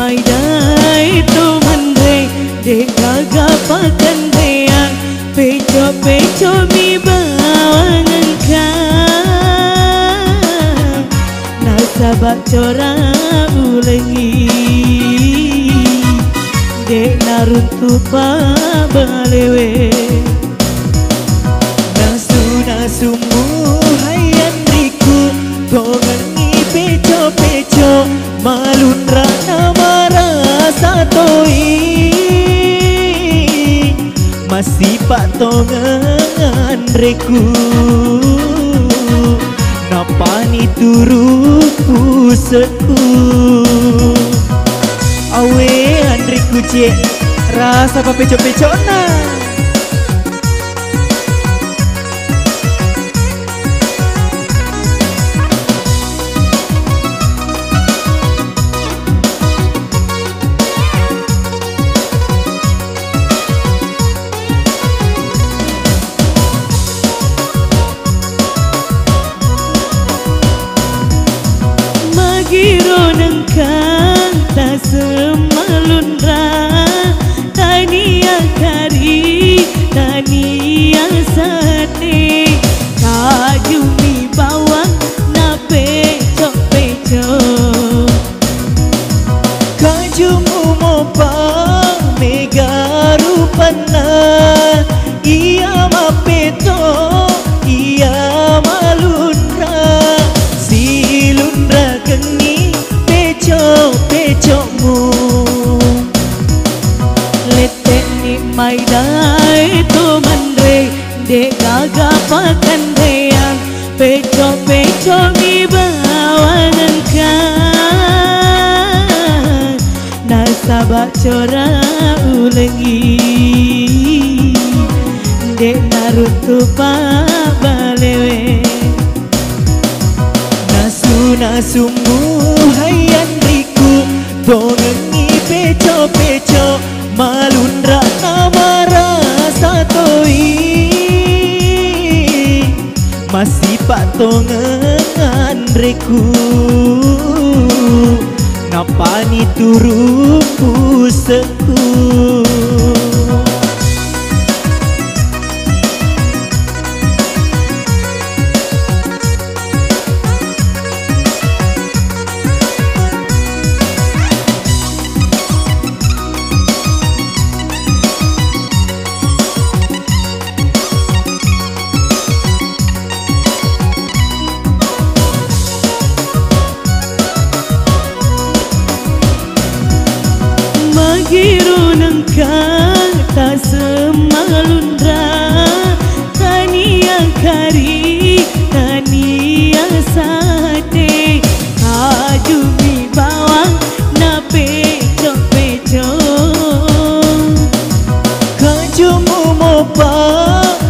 mai dai tu mandre de gagapakan reang peco mi bawangan kang nasabak cora ulengi de naruntu pa balewe nasumu hayan riku gongangi peco malun rana marasa toi masih pak tongan reku napani turu puseku awe andriku cek rasa pa peco na Giro nengkang tak semalun ra tania kari tania sate kaju mi bawang na peco kaju mu mopa mega rupana iya mapeto iya malun ra silun ra kengi peco-mu letek ni mai dai tu mandre de gagapakan reang peco mi bawangan kang nasabak cora ulengi de narutu pa balewe nasumu hayan riku gongangi peco malun rana marasa toi masih pak tongan reku napani turu puseku Giro nengkang tak semalun ra tania kari tania sate kaju mi bawang na peco kaju mu mopa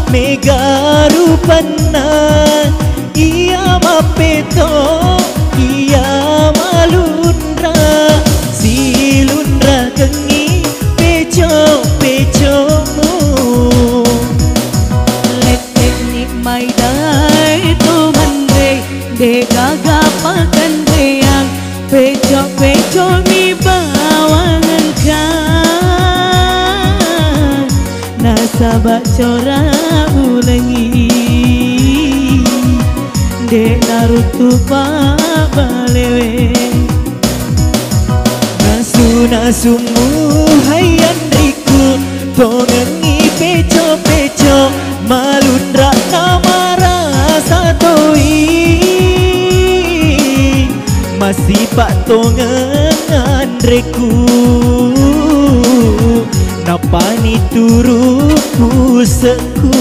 mega rupana iya mapeto iya malun ra silun ra kengi peco-mu letek ni mai dai tu mandre de gagapakan reang peco mi bawangan kang nasabak cora ulengi de narutu pa balewe nasumu hayan riku tongangi peco malun rana marasa toi masih pak tongan reku napani turu puseku